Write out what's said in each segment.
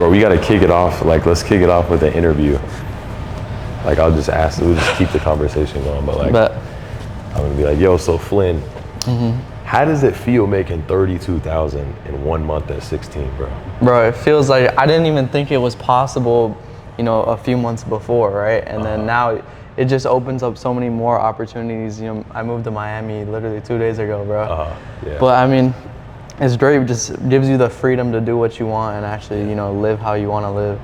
Bro, we gotta kick it off. Like, let's kick it off with an interview. Like, I'll just ask, we'll just keep the conversation going. But like, I'm gonna be like, yo, so Flynn, how does it feel making $32,000 in 1 month at 16, bro? Bro, it feels like I didn't even think it was possible, you know, a few months before, right? And then now it just opens up so many more opportunities. You know, I moved to Miami literally 2 days ago, bro. Yeah. But I mean, it's great. It just gives you the freedom to do what you want and actually, you know, live how you want to live.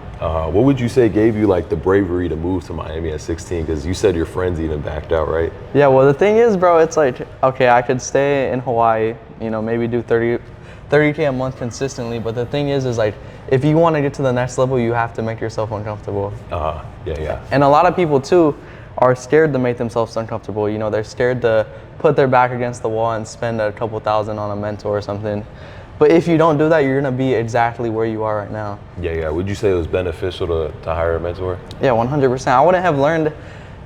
What would you say gave you like the bravery to move to Miami at 16? Because you said your friends even backed out, right? Yeah, well, the thing is, bro, it's like, okay, I could stay in Hawaii, you know, maybe do 30K a month consistently. But the thing is like, if you want to get to the next level, you have to make yourself uncomfortable. Yeah. And a lot of people too are scared to make themselves uncomfortable. You know, they're scared to put their back against the wall and spend a couple thousand on a mentor or something. But if you don't do that, you're gonna be exactly where you are right now. Yeah. Would you say it was beneficial to hire a mentor? Yeah, 100%. I wouldn't have learned,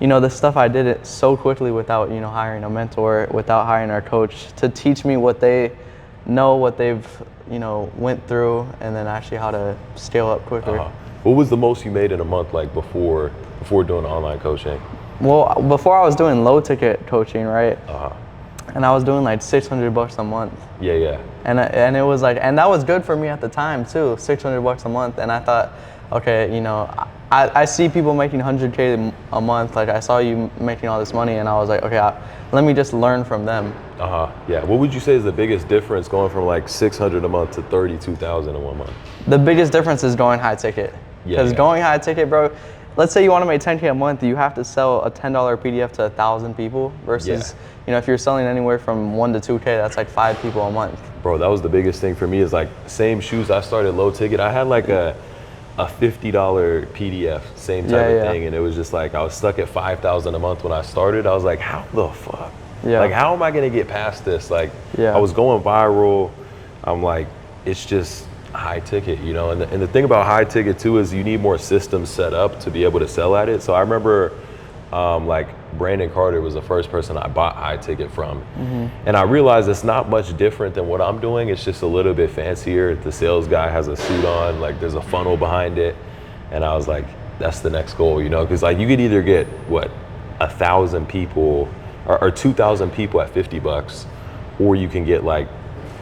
you know, the stuff I did it so quickly without, you know, hiring a mentor, without hiring our coach to teach me what they know, what they've, you know, went through, and then actually how to scale up quicker. What was the most you made in a month, like before doing online coaching? Well, before I was doing low ticket coaching, right? And I was doing like $600 a month. Yeah. And it was like, and that was good for me at the time too, $600 a month. And I thought, okay, you know, I see people making 100K a month. Like I saw you making all this money, and I was like, okay, let me just learn from them. Yeah. What would you say is the biggest difference going from like 600 a month to 32,000 in 1 month? The biggest difference is going high ticket. Because going high ticket, bro, let's say you want to make 10K a month, you have to sell a $10 PDF to 1,000 people versus, you know, if you're selling anywhere from 1 to 2K, that's like 5 people a month. Bro, that was the biggest thing for me is like same shoes. I started low ticket. I had like a $50 PDF, same type of thing. And it was just like, I was stuck at 5,000 a month when I started. I was like, how the fuck? Like, how am I going to get past this? Like, I was going viral. I'm like, it's just high ticket, you know? And the thing about high ticket too is you need more systems set up to be able to sell at it. So I remember like Brandon Carter was the first person I bought high ticket from. And I realized it's not much different than what I'm doing. It's just a little bit fancier. The sales guy has a suit on, like there's a funnel behind it. And I was like, that's the next goal, you know? Cause like you could either get 1,000 people or 2,000 people at $50, or you can get like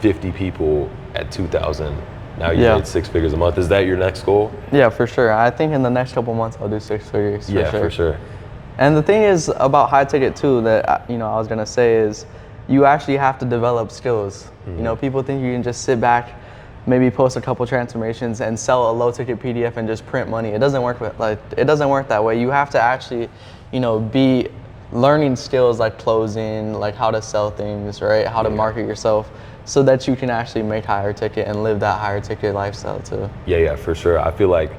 50 people at 2,000. Now you made 6 figures a month. Is that your next goal? Yeah, for sure. I think in the next couple months I'll do 6 figures. For sure. And the thing is about high ticket too that, you know, I was gonna say is you actually have to develop skills. You know, people think you can just sit back, maybe post a couple transformations and sell a low ticket PDF and just print money. It doesn't work that way. You have to actually, you know, be learning skills like closing, like how to sell things, right? How to market yourself, so that you can actually make higher ticket and live that higher ticket lifestyle too. Yeah, for sure. I feel like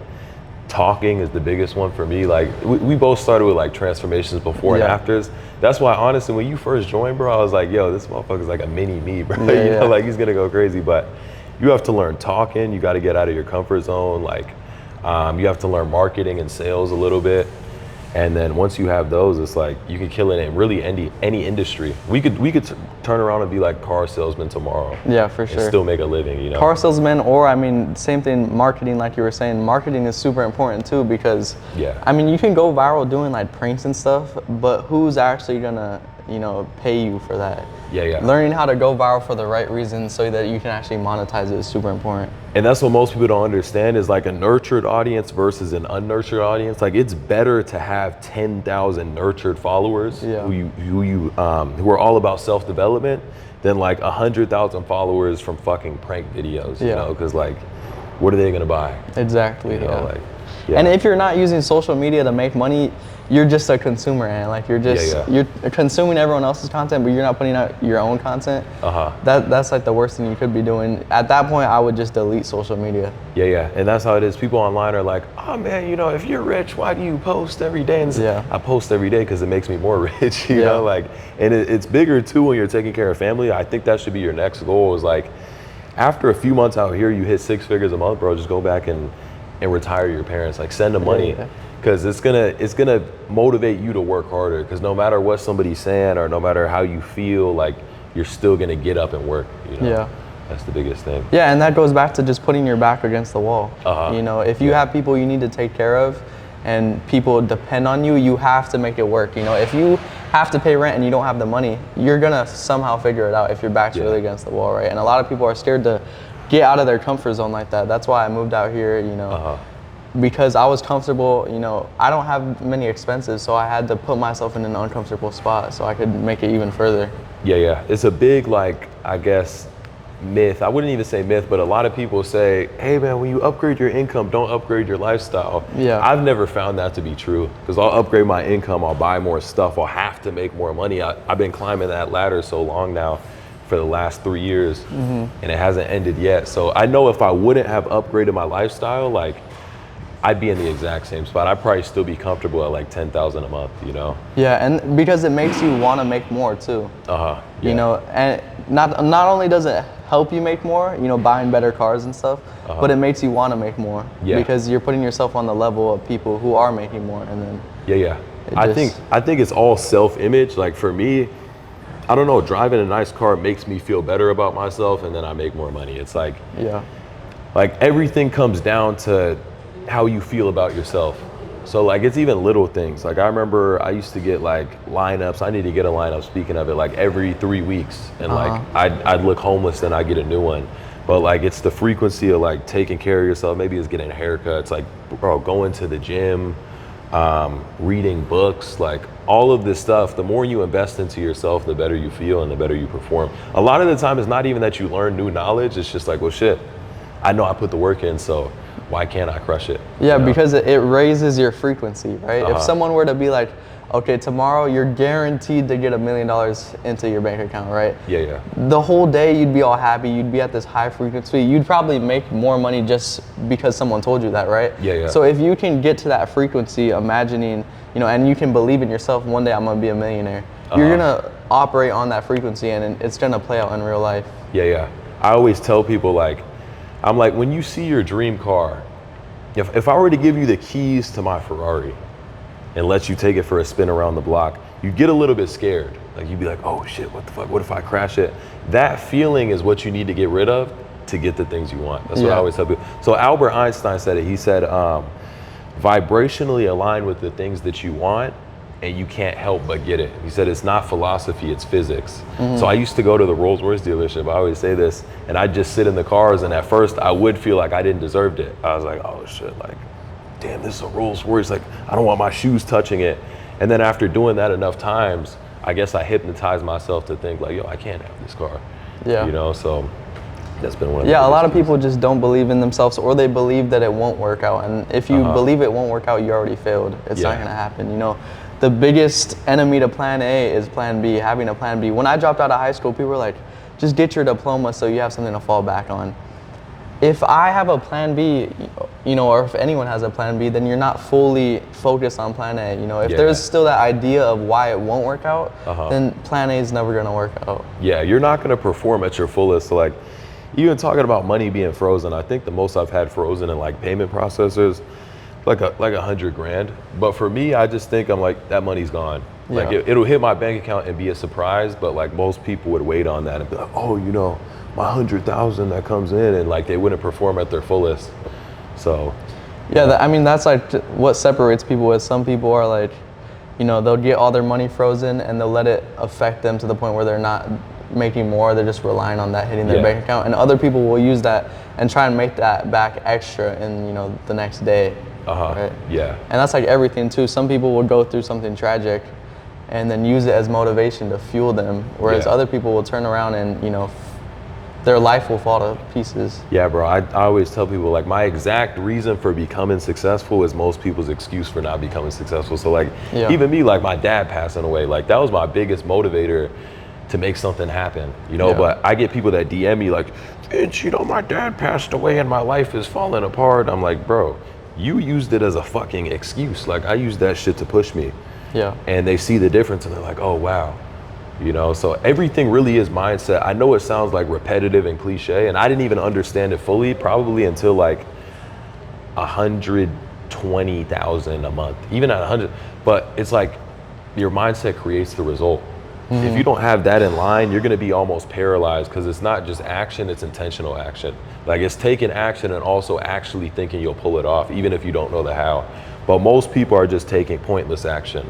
talking is the biggest one for me. Like we both started with like transformations before and afters. That's why honestly, when you first joined, bro, I was like, yo, this motherfucker's like a mini me, bro. You know, like he's gonna go crazy. But you have to learn talking. You got to get out of your comfort zone. Like you have to learn marketing and sales a little bit. And then once you have those, it's like you can kill it in really any industry. We could turn around and be like car salesman tomorrow. Yeah, for sure. And still make a living, you know. Car salesman, or I mean, same thing. Marketing, like you were saying, marketing is super important too because I mean, you can go viral doing like pranks and stuff, but who's actually gonna, you know, pay you for that? Learning how to go viral for the right reasons so that you can actually monetize it is super important. And that's what most people don't understand is like a nurtured audience versus an unnurtured audience. Like it's better to have 10,000 nurtured followers who are all about self-development than like 100,000 followers from fucking prank videos, you know? Because like, what are they gonna buy? Exactly. You know, like, and if you're not using social media to make money, you're just a consumer, and like you're just you're consuming everyone else's content, but you're not putting out your own content. That's like the worst thing you could be doing. At that point, I would just delete social media. And that's how it is. People online are like, oh man, you know, if you're rich, why do you post every day? And I post every day because it makes me more rich, you know, like, and it's bigger too when you're taking care of family. I think that should be your next goal is like, after a few months out here, you hit 6 figures a month, bro, just go back and retire your parents, like send them money. Because it's gonna motivate you to work harder. Because no matter what somebody's saying or no matter how you feel, like you're still gonna get up and work. You know? That's the biggest thing. Yeah, and that goes back to just putting your back against the wall. You know, if you have people you need to take care of and people depend on you, you have to make it work. You know, if you have to pay rent and you don't have the money, you're gonna somehow figure it out if your back's really against the wall, right? And a lot of people are scared to get out of their comfort zone like that. That's why I moved out here, you know, because I was comfortable. You know, I don't have many expenses, so I had to put myself in an uncomfortable spot so I could make it even further. Yeah. It's a big, like, I guess, myth. I wouldn't even say myth, but a lot of people say, hey man, when you upgrade your income, don't upgrade your lifestyle. Yeah. I've never found that to be true, because I'll upgrade my income, I'll buy more stuff, I'll have to make more money. I've been climbing that ladder so long now, for the last 3 years, and it hasn't ended yet. So I know if I wouldn't have upgraded my lifestyle, like, I'd be in the exact same spot. I'd probably still be comfortable at like 10,000 a month, you know? Yeah, and because it makes you want to make more too. You know, and not only does it help you make more, you know, buying better cars and stuff, but it makes you want to make more. Because you're putting yourself on the level of people who are making more, and then I think it's all self-image. Like for me, I don't know, driving a nice car makes me feel better about myself, and then I make more money. It's like, like everything comes down to how you feel about yourself. So like, it's even little things. Like I remember I used to get like lineups. I need to get a lineup, speaking of it, like every 3 weeks. And like I'd look homeless, then I get a new one. But like, it's the frequency of like taking care of yourself. Maybe it's getting a haircut. It's like, bro, going to the gym, reading books, like all of this stuff. The more you invest into yourself, the better you feel and the better you perform. A lot of the time, it's not even that you learn new knowledge. It's just like, well, shit, I know I put the work in, so why can't I crush it? Yeah, you know? Because it raises your frequency, right? If someone were to be like, okay, tomorrow you're guaranteed to get $1 million into your bank account, right? Yeah. The whole day you'd be all happy, you'd be at this high frequency, you'd probably make more money just because someone told you that, right? Yeah. So if you can get to that frequency, imagining, you know, and you can believe in yourself, one day I'm gonna be a millionaire, you're gonna operate on that frequency, and it's gonna play out in real life. Yeah. I always tell people, like, I'm like, when you see your dream car, if I were to give you the keys to my Ferrari and let you take it for a spin around the block, you get a little bit scared. Like you'd be like, oh shit, what the fuck? What if I crash it? That feeling is what you need to get rid of to get the things you want. That's what I always tell people. So Albert Einstein said it. He said, vibrationally align with the things that you want, and you can't help but get it. He said it's not philosophy, it's physics. So I used to go to the Rolls-Royce dealership, I always say this, and I'd just sit in the cars, and at first I would feel like I didn't deserve it. I was like, oh shit, like, damn, this is a Rolls-Royce, like, I don't want my shoes touching it. And then after doing that enough times, I guess I hypnotized myself to think like, yo, I can't have this car. You know, so that's been one of the a lot of people just don't believe in themselves, or they believe that it won't work out. And if you believe it won't work out, you already failed. It's not gonna happen, you know. The biggest enemy to plan A is plan B, having a plan B. When I dropped out of high school, people were like, just get your diploma so you have something to fall back on. If I have a plan B, you know, or if anyone has a plan B, then you're not fully focused on plan A. You know, if there's still that idea of why it won't work out, then plan A is never gonna work out. Yeah, you're not gonna perform at your fullest. So like, even talking about money being frozen, I think the most I've had frozen in like payment processors, like $100 grand. But for me, I just think, I'm like, that money's gone. Like it'll hit my bank account and be a surprise, but like most people would wait on that and be like, oh, you know, my 100,000 that comes in, and like they wouldn't perform at their fullest. So I mean, that's like what separates people. With some people are like, you know, they'll get all their money frozen and they'll let it affect them to the point where they're not making more, they're just relying on that hitting their bank account. And other people will use that and try and make that back extra in, you know, the next day. Right? And that's like everything too. Some people will go through something tragic and then use it as motivation to fuel them, whereas other people will turn around and, you know, their life will fall to pieces. Yeah, bro, I always tell people, like, my exact reason for becoming successful is most people's excuse for not becoming successful. So like, even me, like my dad passing away, like that was my biggest motivator to make something happen, you know. But I get people that DM me like, Vince, you know, my dad passed away and my life is falling apart. I'm like, bro, you used it as a fucking excuse. Like, I used that shit to push me. And they see the difference and they're like, oh wow. You know, so everything really is mindset. I know it sounds like repetitive and cliche, and I didn't even understand it fully probably until like 120,000 a month, even at 100. But it's like your mindset creates the result. If you don't have that in line, you're going to be almost paralyzed, because it's not just action, it's intentional action. Like, it's taking action and also actually thinking you'll pull it off, even if you don't know the how. But most people are just taking pointless action.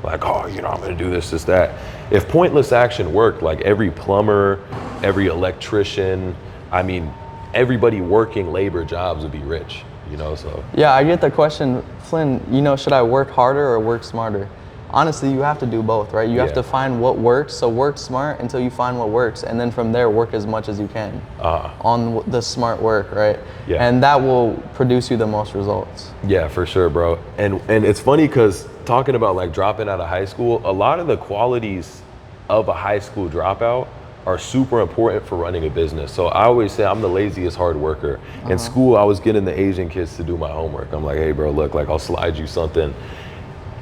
Like, oh, you know, I'm going to do this, that. If pointless action worked, like every plumber, every electrician, I mean, everybody working labor jobs would be rich, you know, so. Yeah, I get the question, Flynn, you know, should I work harder or work smarter? Honestly, you have to do both, right? You have to find what works, so work smart until you find what works, and then from there, work as much as you can on the smart work, right? Yeah. And that will produce you the most results. Yeah, for sure, bro. And it's funny, because talking about like dropping out of high school, a lot of the qualities of a high school dropout are super important for running a business. So I always say I'm the laziest hard worker. In school, I was getting the Asian kids to do my homework. I'm like, hey, bro, look, like I'll slide you something.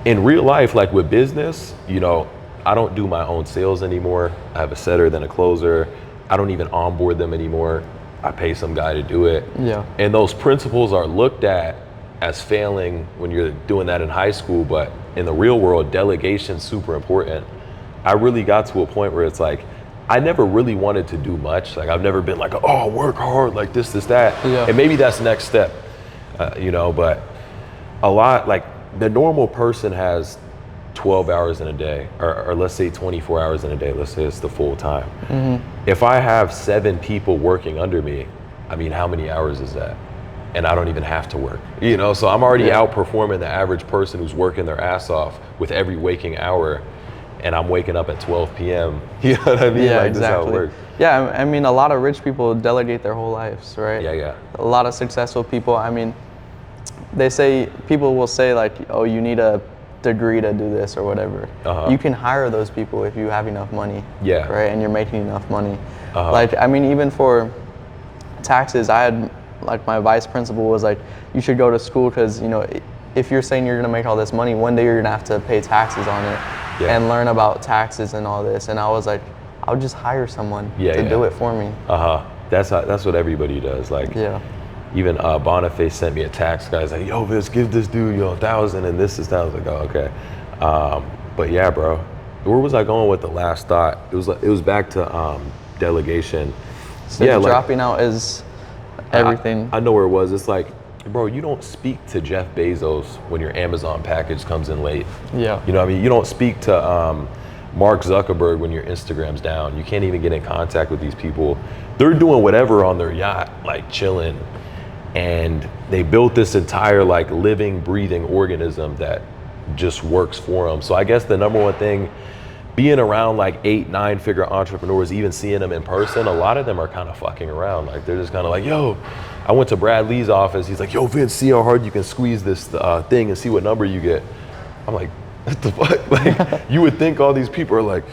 In real life, like with business, you know, I don't do my own sales anymore. I have a setter, then a closer. I don't even onboard them anymore. I pay some guy to do it. Yeah. And those principles are looked at as failing when you're doing that in high school, but in the real world, delegation's super important. I really got to a point where it's like, I never really wanted to do much. Like, I've never been like, oh, work hard, like this, that. Yeah. And maybe that's the next step, you know, but a lot, like, the normal person has 12 hours in a day, or let's say 24 hours in a day. Let's say it's the full time. If I have 7 people working under me, I mean, how many hours is that? And I don't even have to work, you know? So I'm already outperforming the average person who's working their ass off with every waking hour, and I'm waking up at 12 p.m. You know what I mean? Yeah, like, exactly. This is how it works. Yeah, I mean, a lot of rich people delegate their whole lives, right? Yeah. A lot of successful people, I mean, people will say like, oh, you need a degree to do this or whatever. You can hire those people if you have enough money, right? And you're making enough money. Like, I mean, even for taxes, I had, like, my vice principal was like, you should go to school, because, you know, if you're saying you're gonna make all this money, one day you're gonna have to pay taxes on it and learn about taxes and all this. And I was like, I'll just hire someone to do it for me. That's what everybody does. Like, even Boniface sent me a tax guy. He's like, yo, Vince, give this dude, 1,000 and this is that. I was like, oh, okay. But yeah, bro, where was I going with the last thought? It was back to delegation. So dropping out is everything. I know where it was. It's like, bro, you don't speak to Jeff Bezos when your Amazon package comes in late. Yeah. You know what I mean? You don't speak to Mark Zuckerberg when your Instagram's down. You can't even get in contact with these people. They're doing whatever on their yacht, like chilling. And they built this entire, like, living, breathing organism that just works for them. So I guess the number one thing, being around like 8-9 figure entrepreneurs, even seeing them in person, a lot of them are kind of fucking around. Like, they're just kind of like, yo, I went to Brad Lee's office. He's like, yo, Vince, see how hard you can squeeze this thing and see what number you get. I'm like, what the fuck? Like, you would think all these people are like,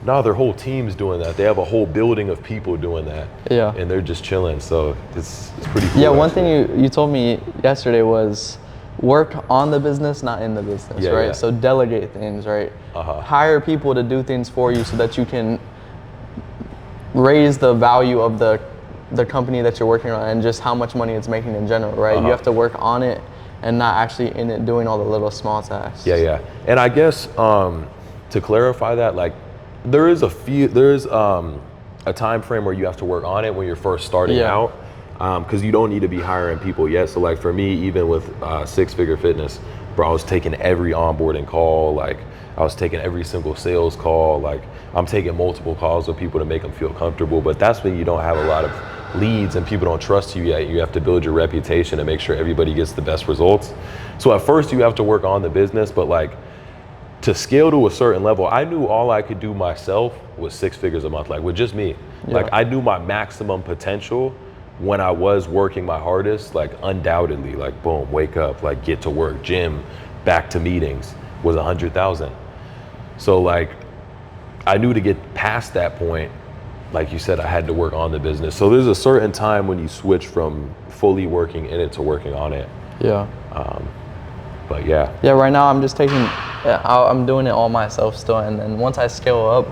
nah, their whole team's doing that. They have a whole building of people doing that. Yeah. And they're just chilling. So it's pretty cool. Yeah, one thing you told me yesterday was work on the business, not in the business, right? Yeah. So delegate things, right? Hire people to do things for you so that you can raise the value of the company that you're working on and just how much money it's making in general, right? You have to work on it and not actually in it doing all the little small tasks. Yeah. And I guess to clarify that, like, there's a time frame where you have to work on it when you're first starting out, because you don't need to be hiring people yet. So like for me, even with Six Figure Fitness, bro, I was taking every onboarding call. Like, I was taking every single sales call. Like, I'm taking multiple calls with people to make them feel comfortable. But that's when you don't have a lot of leads and people don't trust you yet. You have to build your reputation and make sure everybody gets the best results. So at first you have to work on the business, but like, to scale to a certain level, I knew all I could do myself was 6 figures a month, like with just me. Like, I knew my maximum potential when I was working my hardest, like undoubtedly, like boom, wake up, like get to work, gym, back to meetings, was 100,000. So like, I knew to get past that point, like you said, I had to work on the business. So there's a certain time when you switch from fully working in it to working on it. But yeah, right now I'm just I'm doing it all myself still, and then once I scale up,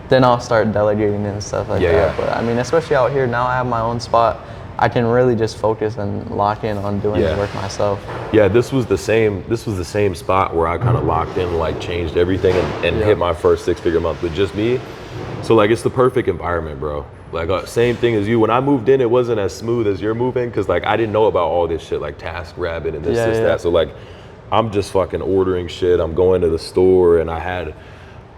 then I'll start delegating and stuff like that. But I mean, especially out here now, I have my own spot. I can really just focus and lock in on doing the work myself. Yeah, this was the same spot where I kind of locked in, like changed everything and hit my first 6-figure month with just me. So like it's the perfect environment, bro. Like same thing as you. When I moved in, it wasn't as smooth as you're moving because like I didn't know about all this shit like TaskRabbit and this, that. So like I'm just fucking ordering shit. I'm going to the store, and I had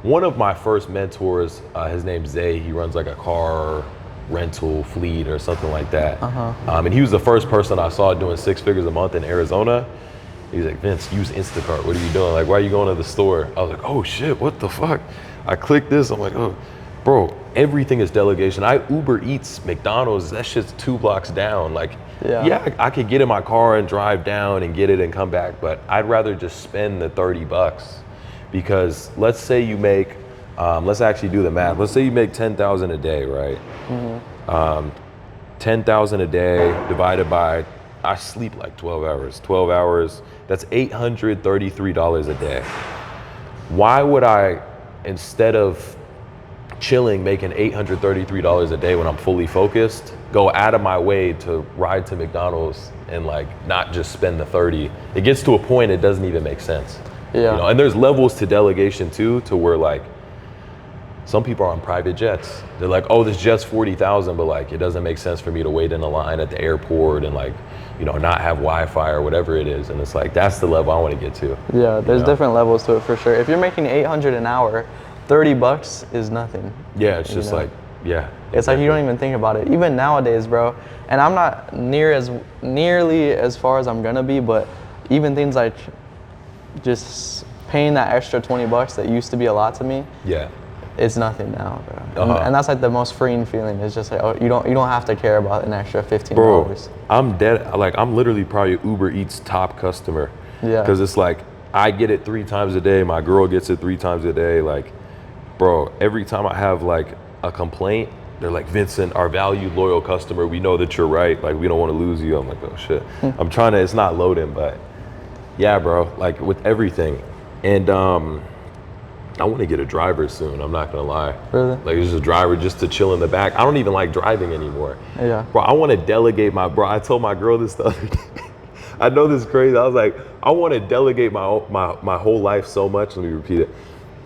one of my first mentors, his name's Zay. He runs like a car rental fleet or something like that. And he was the first person I saw doing 6 figures a month in Arizona. He's like, Vince, use Instacart. What are you doing? Like, why are you going to the store? I was like, oh shit, what the fuck? I clicked this. I'm like, oh, bro, everything is delegation. I Uber Eats, McDonald's, that shit's 2 blocks down. Like, I could get in my car and drive down and get it and come back, but I'd rather just spend the $30 because let's say you make, let's actually do the math. Let's say you make 10,000 a day, right? 10,000 a day divided by, I sleep like 12 hours. 12 hours, that's $833 a day. Why would I, instead of chilling, making $833 a day when I'm fully focused, go out of my way to ride to McDonald's and like not just spend the 30? It gets to a point it doesn't even make sense. You know, and there's levels to delegation too, to where like some people are on private jets. They're like, oh, this jet's 40,000, but like it doesn't make sense for me to wait in a line at the airport and like, you know, not have Wi-Fi or whatever it is. And it's like, that's the level I want to get to. Yeah, there's different levels to it for sure. If you're making $800 an hour, $30 is nothing. Yeah, it's just like, it's like you don't even think about it. Even nowadays, bro. And I'm not nearly as far as I'm gonna be, but even things like just paying that extra $20 that used to be a lot to me. It's nothing now, bro. And that's like the most freeing feeling. It's just like, oh, you don't have to care about an extra $15. Bro, I'm dead. Like I'm literally probably Uber Eats top customer. Because it's like I get it 3 times a day. My girl gets it 3 times a day. Like, bro, every time I have like a complaint, they're like, Vincent, our valued loyal customer, we know that you're right. Like, we don't want to lose you. I'm like, oh shit. I'm trying to, it's not loading, but yeah, bro, like with everything. And I want to get a driver soon, I'm not gonna lie. Really? Like just a driver just to chill in the back. I don't even like driving anymore. Yeah. Bro, I want to delegate I told my girl this the other day. I know this is crazy. I was like, I want to delegate my whole life so much. Let me repeat it.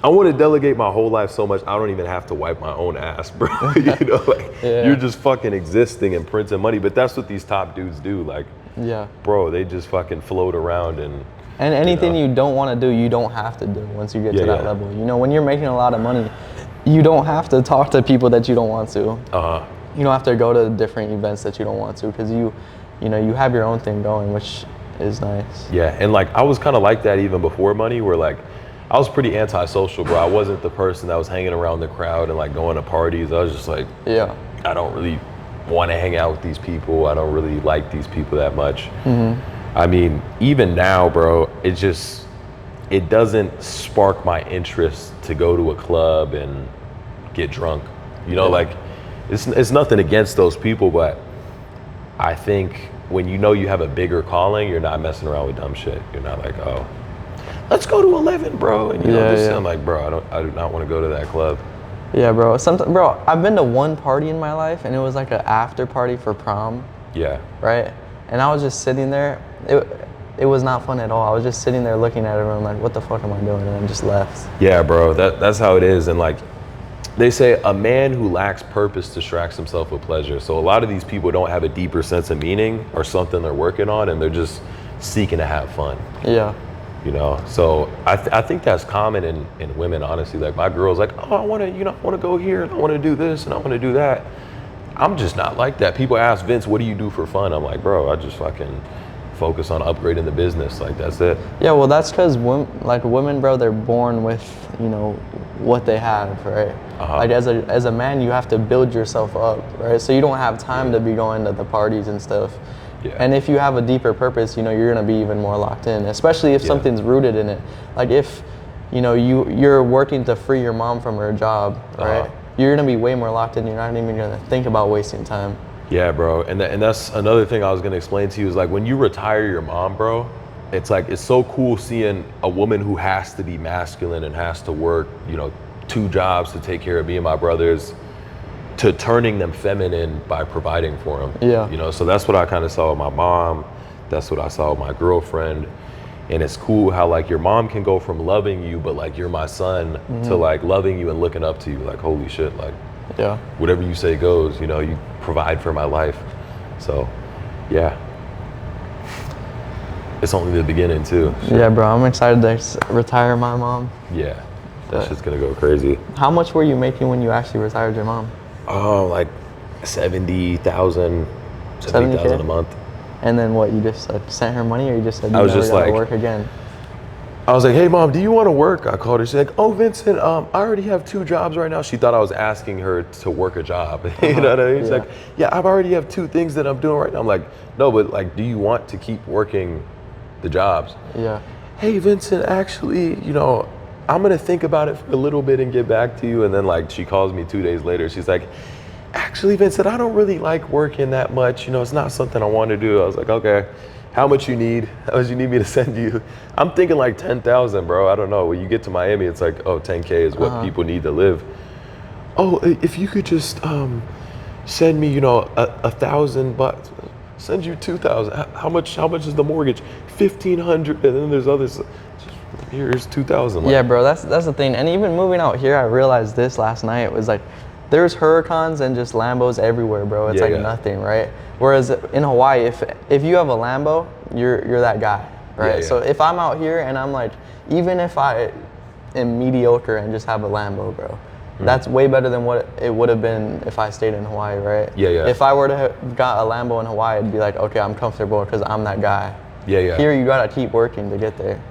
I want to delegate my whole life so much I don't even have to wipe my own ass, bro. You know, like you're just fucking existing and printing money. But that's what these top dudes do. Like, bro, they just fucking float around and anything you don't want to do, you don't have to do once you get to that level. You know, when you're making a lot of money, you don't have to talk to people that you don't want to. You don't have to go to different events that you don't want to because you know, you have your own thing going, which is nice. Yeah, and like I was kind of like that even before money, where like I was pretty antisocial, bro. I wasn't the person that was hanging around the crowd and like going to parties. I was just like, I don't really want to hang out with these people. I don't really like these people that much. I mean, even now, bro, it doesn't spark my interest to go to a club and get drunk. You know, like it's nothing against those people, but I think when you know you have a bigger calling, you're not messing around with dumb shit. You're not like, oh, let's go to 11, bro. And you know, I'm like, bro, I do not want to go to that club. Yeah, bro. Bro, I've been to one party in my life, and it was like an after party for prom. Right? And I was just sitting there. It was not fun at all. I was just sitting there looking at everyone like, what the fuck am I doing? And I just left. Yeah, bro. That's how it is. And like, they say a man who lacks purpose distracts himself with pleasure. So a lot of these people don't have a deeper sense of meaning or something they're working on, and they're just seeking to have fun. You know, so I think that's common in women, honestly. Like my girl's like, oh, I want to go here and I want to do this and I want to do that. I'm just not like that. People ask Vince, what do you do for fun? I'm like, bro, I just fucking focus on upgrading the business. Like that's it. Yeah, well, that's because women, bro, they're born with, you know, what they have, right? Like as a man, you have to build yourself up, right? So you don't have time to be going to the parties and stuff. And if you have a deeper purpose, you know, you're gonna be even more locked in, especially if something's rooted in it. Like if, you know, you're working to free your mom from her job, right? You're gonna be way more locked in. You're not even gonna think about wasting time. Yeah, bro. And that's another thing I was gonna explain to you is like when you retire your mom, bro, it's like, it's so cool seeing a woman who has to be masculine and has to work, you know, 2 jobs to take care of me and my brothers. to turning them feminine by providing for them. Yeah. You know, so that's what I kind of saw with my mom. That's what I saw with my girlfriend. And it's cool how like your mom can go from loving you, but like you're my son, to like loving you and looking up to you. Like, holy shit, like whatever you say goes, you know, you provide for my life. So yeah, it's only the beginning too. Yeah, bro, I'm excited to retire my mom. Yeah, that shit's gonna go crazy. How much were you making when you actually retired your mom? Oh, like 70,000 a month. And then what, you just sent her money, or you just said you I was never just gotta like, work again? I was like, hey mom, do you want to work? I called her. She's like, oh Vincent, I already have 2 jobs right now. She thought I was asking her to work a job. You know what I mean? She's like, yeah, I already have 2 things that I'm doing right now. I'm like, no, but like, do you want to keep working the jobs? Yeah. Hey Vincent, actually, you know, I'm gonna think about it for a little bit and get back to you. And then like she calls me 2 days later. She's like, actually Vincent, I don't really like working that much. You know, it's not something I want to do. I was like, okay, how much you need? How much you need me to send you? I'm thinking like 10,000, bro. I don't know. When you get to Miami, it's like, oh, 10K is what people need to live. Oh, if you could just send me, you know, $1,000, send you 2,000. How much is the mortgage? 1,500. And then there's others. Here's 2,000. Like, yeah, bro, that's the thing. And even moving out here, I realized this last night. It was like, there's Huracans and just Lambos everywhere, bro. It's nothing, right? Whereas in Hawaii, if you have a Lambo, you're that guy, right? So if I'm out here and I'm like, even if I am mediocre and just have a Lambo, bro, that's way better than what it would have been if I stayed in Hawaii, right? If I were to have got a Lambo in Hawaii, it'd be like, okay, I'm comfortable because I'm that guy. Here, you gotta keep working to get there.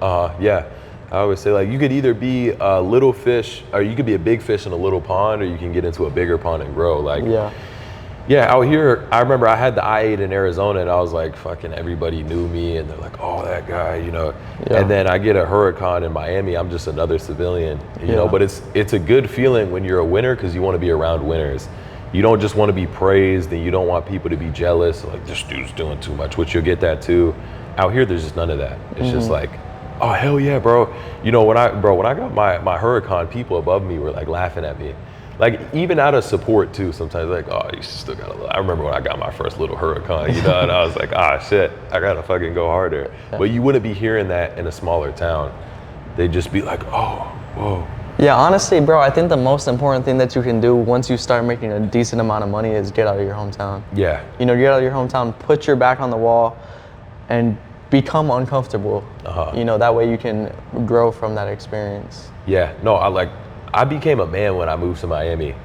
I always say, like, you could either be a little fish, or you could be a big fish in a little pond, or you can get into a bigger pond and grow. Like, out here, I remember I had the I-8 in Arizona, and I was like, fucking everybody knew me, and they're like, oh, that guy, you know. And then I get a Huracan in Miami, I'm just another civilian, you know. But it's a good feeling when you're a winner, because you want to be around winners. You don't just want to be praised, and you don't want people to be jealous, like, this dude's doing too much, which you'll get that too. Out here, there's just none of that. It's just like, oh hell yeah, bro. You know, when I got my Huracan, people above me were like laughing at me. Like, even out of support too, sometimes like, oh, you still got a little. I remember when I got my first little Huracan, you know, and I was like, ah shit, I gotta fucking go harder. But you wouldn't be hearing that in a smaller town. They'd just be like, oh, whoa. Yeah, honestly, bro, I think the most important thing that you can do once you start making a decent amount of money is get out of your hometown. Yeah. You know, get out of your hometown, put your back on the wall, and become uncomfortable. You know, that way you can grow from that experience. Yeah, no, I became a man when I moved to Miami.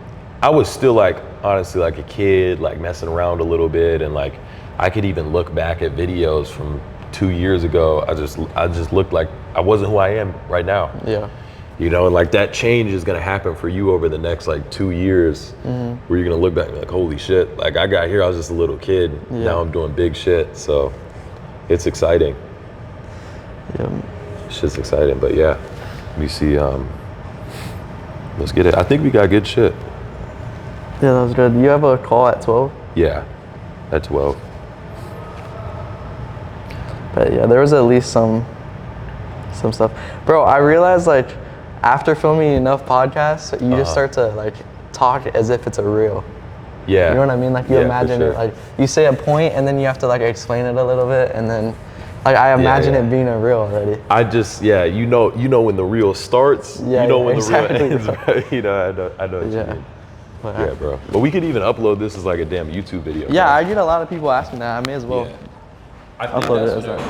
I was still like, honestly, like a kid, like messing around a little bit, and like I could even look back at videos from 2 years ago. I just looked like I wasn't who I am right now. Yeah. You know, and like that change is gonna happen for you over the next like 2 years, where you're gonna look back and be like, holy shit, like I got here, I was just a little kid. Now I'm doing big shit. So it's exciting. Shit's exciting, but yeah, let me see. Let's get it. I think we got good shit. Yeah, that was good. You have a call at 12? Yeah, at 12. But yeah, there was at least some stuff. Bro, I realized like after filming enough podcasts, you just start to like talk as if it's a reel. Yeah. You know what I mean? Like you imagine it, like you say a point and then you have to like explain it a little bit, and then like I imagine it being a reel already. I just, you know when the reel starts, you know when the reel ends, right? You know, I know what you mean. Yeah, bro. But we could even upload this as like a damn YouTube video. Yeah, bro. I get a lot of people asking that. I may as well upload it as that.